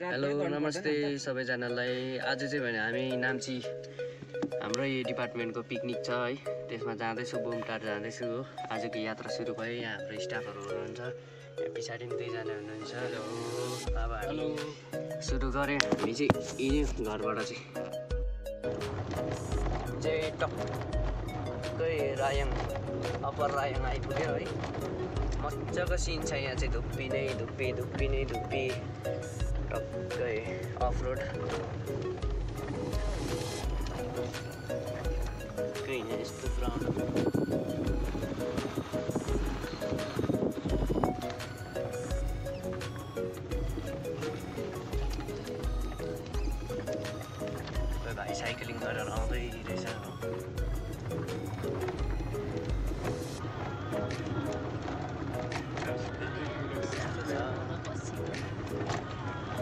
Hello नमस्ते सबैजनालाई। आज चाहिँ भने हामी नाम्ची हाम्रो यो डिपार्टमेन्टको पिकनिक छ है, त्यसमा जाँदैछु। बुमटार जाँदैछु हो। आजको यात्रा सुरु भयो। यहाँ हाम्रो स्टाफहरू हुनुहुन्छ, यहाँ पछाडि पनि दुईजना हुनुहुन्छ। अब हामी सुरु गऱ्यौँ। हामी चाहिँ हिँड्यौँ घरबाट चाहिँ टक्कै रायङ अप्पर रायङ आइपुग्यो है। मजाको सिन छ यहाँ चाहिँ, धुप्पी नै धुप्पी धुप्पी नै धुप्पी, टक्कै अफ रोड कहीँ यस्तो ग्राउन्ड। भाइ साइक्लिङ गरेर आउँदै रहेछ।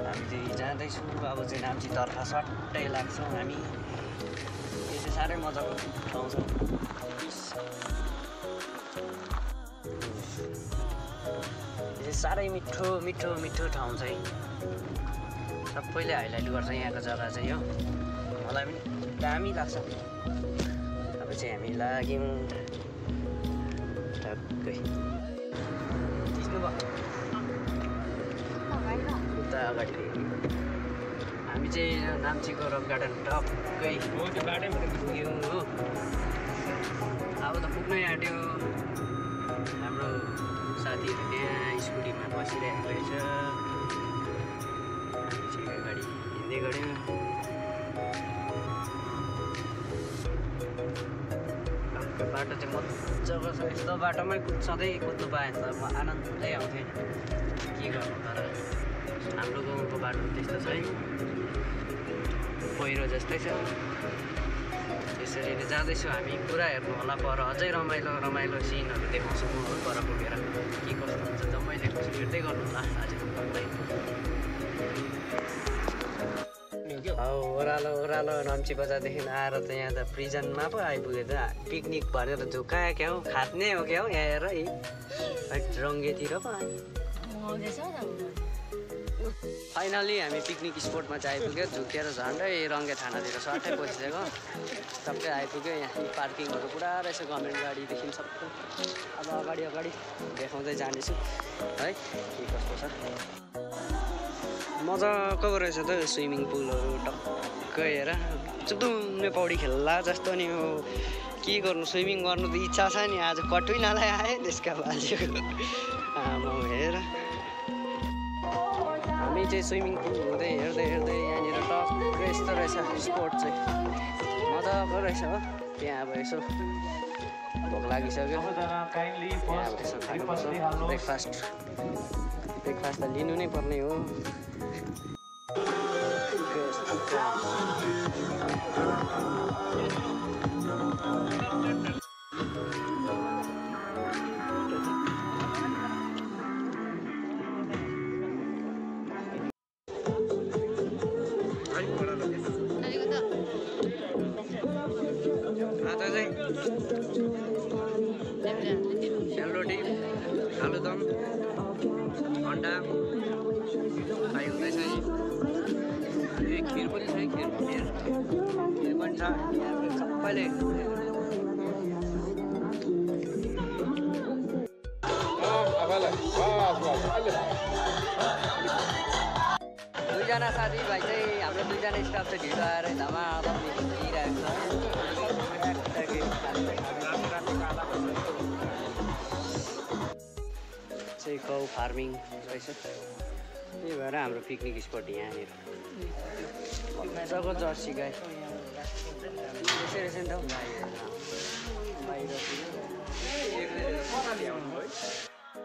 हामी चाहिँ जाँदैछौँ अब चाहिँ नाम्चीतर्फ सट्टै लाग्छौँ हामी। यो चाहिँ साह्रै मजाको ठाउँ छ। यो चाहिँ साह्रै मिठो मिठो मिठो ठाउँ चाहिँ सबैले हाइलाइट गर्छ यहाँको जग्गा चाहिँ हो। मलाई पनि दामी लाग्छ। अब चाहिँ हामी लाग्यौँ टक्कै उता अगाडि। हामी चाहिँ नाम्चीको रक गार्डन टक्कै पुग्यौँ हो। अब त पुग्नै आँट्यो। हाम्रो साथीहरू त्यहाँ स्कुटीमा बसिरहेको रहेछ। हामी चाहिँ अगाडि हिँड्दै गऱ्यौँ। बाटो चाहिँ मजाको छ। यस्तो बाटोमै सधैँ कुद्नु पाएँ त म आनन्दै आउँथेँ। के गर्नु तर हाम्रो गाउँको बाटो त्यस्तो छ है, पहिरो जस्तै छ। त्यसरी नै जाँदैछु हामी। पुरा हेर्नु होला पर, अझै रमाइलो रमाइलो सिनहरू देखाउँछु म पर पुगेर। के कस्तो हुन्छ जम्मै देखाउँछु, हेर्दै गर्नु होला आजको भन्दै। ओह्रालो ओह्रालो नाम्ची बजारदेखि आएर त यहाँ त प्रिजनमा पो आइपुग्यो त। पिकनिक भनेर झुकायो क्या हो, खात्ने हो क्या हो यहाँ हेर है। रङ्गेतिर पो आयो। फाइनली हामी पिकनिक स्पोटमा चाहिँ आइपुग्यो। झुकेर झन्डै रङ्गे थानातिर सट्टै पसिसक्यो। सबै आइपुग्यो। यहाँ पार्किङहरू पुरा रहेछ, गभर्मेन्ट गाडीदेखि सबै। अब अगाडि अगाडि देखाउँदै जानेछु है के कस्तो छ। मजाको रहेछ त स्विमिङ पुलहरू टक्कै हेर। चुप्दुङ्गे पौडी खेल्ला जस्तो नि हो। के गर्नु, स्विमिङ गर्नु त इच्छा छ नि। आज कटुइनालाई आएँ त्यसका बाजेको आमा हेर। हामी चाहिँ स्विमिङ पुल हुँदै हेर्दै हेर्दै यहाँनिर टक्कै यस्तो रहेछ स्पोट चाहिँ मजाको रहेछ हो। त्यहाँ अब यसो भोक लागिसक्यो, त्यहाँ अब यसो खानुपर्छ। ब्रेकफास्ट त लिनु नै पर्ने हो। आज चाहिँ सेलरोटी, आलुदम, अन्डा फ्राई हुँदैछ नि। खिर पनि छ, खिर पनि छ सबैले। दुईजना साथीभाइ चाहिँ हाम्रो दुईजना स्टाफ चाहिँ ढिलो आएर धमाधम दिइरहेको छ। कौ फार्मिङ रहेछ। त्यही भएर हाम्रो पिकनिक स्पट यहाँनिर मजाको जर्सी गाई यसरी रहेछ नि त।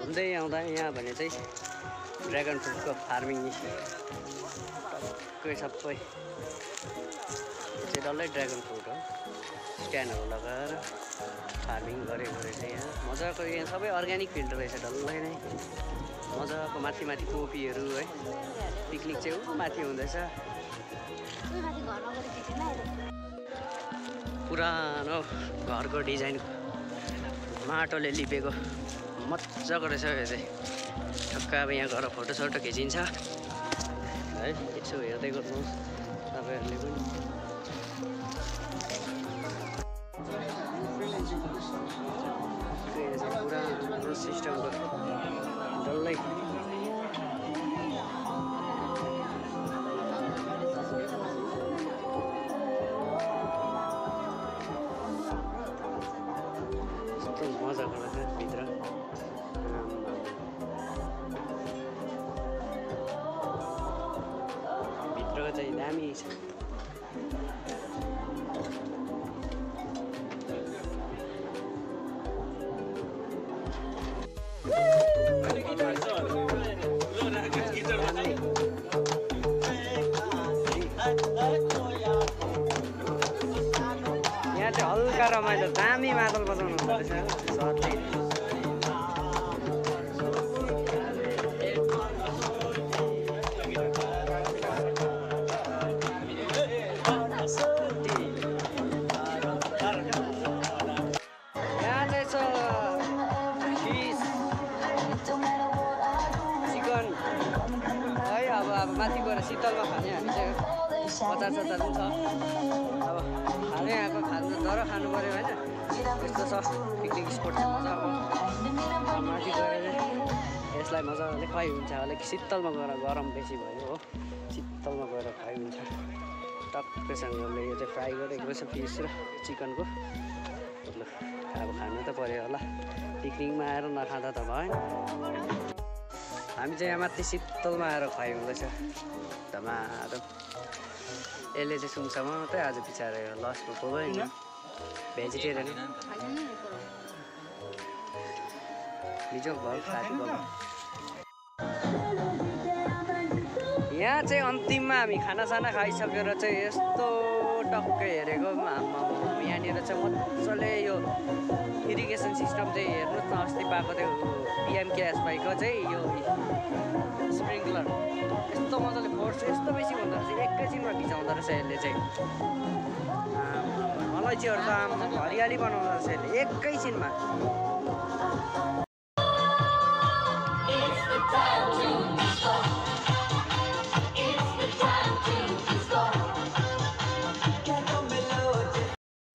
हुँदै आउँदा यहाँ भने चाहिँ ड्रागन फ्रुटको फार्मिङ टक्कै सबै चाहिँ डल्लै ड्रागन फ्रुट हो। स्ट्यान्डहरू लगाएर फार्मिङ गरेको रहेछ यहाँ। मजाको यहाँ सबै अर्ग्यानिक फिल्ड रहेछ डल्लै नै। मजाको माथि माथि कोपीहरू है। पिकनिक चाहिँ माथि हुँदैछ। पुरानो घरको डिजाइन माटोले लिपेको मजाको रहेछ यो चाहिँ। ठक्क अब यहाँ गएर फोटोसोटो खिचिन्छ है। है यसो हेर्दै गर्नुहोस् तपाईँहरूले पनि पुरा हाम्रो सिस्टमको डल्लै मजाको रहेछ भित्र भित्रको चाहिँ दामी छ यहाँ चाहिँ हल्का रमाइलो दामी मादल बजाउनु हुँदैछ सरले यहाँ चाहिँ छ फिस चिकन है अब माथि गएर शीतलमा खाने हामी चाहिँ अचार सचार पनि छ अब खाने आएको खानु तर खानु पऱ्यो होइन त्यस्तो छ पिकनिक स्पोट चाहिँ मजाको माथि गएर यसलाई मजाले खुवाइ हुन्छ अलिक शीतलमा गएर गरम बेसी भयो हो शीतलमा गएर खुवाइ हुन्छ टक्कैसँगले यो चाहिँ फ्राई गरेको रहेछ फिस र चिकनको मतलब अब खानु त पऱ्यो होला पिकनिकमा आएर नखाँदा त भएन हामी चाहिँ यहाँ माथि शीतलमा आएर खुवाइ हुँदैछ धमाधम यसले चाहिँ सुन्छ मात्रै आज बिचारा लसमा पुग्दैन भेजिटेरियन बिजोक भयो साथी भयो यहाँ चाहिँ अन्तिममा हामी खानासाना खाइसकेर चाहिँ यस्तो टक्कै हेरेको यहाँनिर चाहिँ मजाले यो इरिगेसन सिस्टम चाहिँ हेर्नुहोस् न अस्ति पाएको त्यो पिएमकेएसवाईको चाहिँ यो स्प्रिङ्कलर यस्तो मजाले फोर्स यस्तो बेसी हुँदो रहेछ एकैछिनमा भिजाउँदो रहेछ यसले चाहिँ अलैँचीहरू त हरियाली बनाउँदो रहेछ यसले एकैछिनमा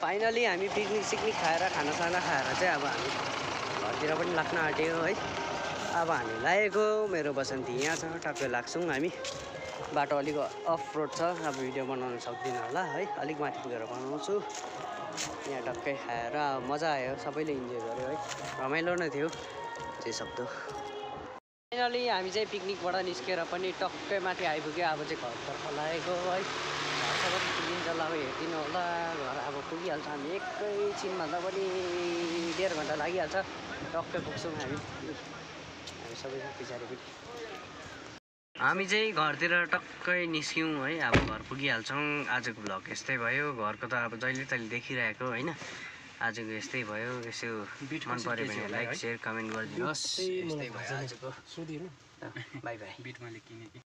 फाइनली हामी पिकनिक सिकनिक खाएर खानासाना खाएर चाहिँ अब हामी घरतिर पनि लाग्न आँट्यो है अब हामी लागेको मेरो बसन्ती यहाँ छ टक्कै लाग्छौँ हामी बाटो अलिक अफ रोड छ अब भिडियो बनाउन सक्दिनँ होला है अलिक माथि पुगेर बनाउँछु यहाँ टक्कै खाएर मजा आयो सबैले इन्जोय गर्यो है रमाइलो नै थियो जे सक्दो फाइनली हामी चाहिँ पिकनिकबाट निस्केर पनि टक्कै माथि आइपुग्यो अब चाहिँ घरतर्फ लागेको है घरसम्म पुगिन्छ ल अब हेरिदिनु होला घर अब पुगिहाल्छ हामी एकैछिनमा त पनि 1.5 घन्टा लागिहाल्छ टक्कै पुग्छौँ हामी सबै पछाडि पनि हामी चाहिँ घरतिर टक्कै निस्क्यौँ है अब घर पुगिहाल्छौँ आजको भ्लग यस्तै भयो घरको त अब जहिले तहिले देखिरहेको होइन आजको यस्तै भयो यसो मन पऱ्यो भने लाइक सेयर कमेन्ट गरिदिनुहोस् यस्तै भयो आजको बाई बाई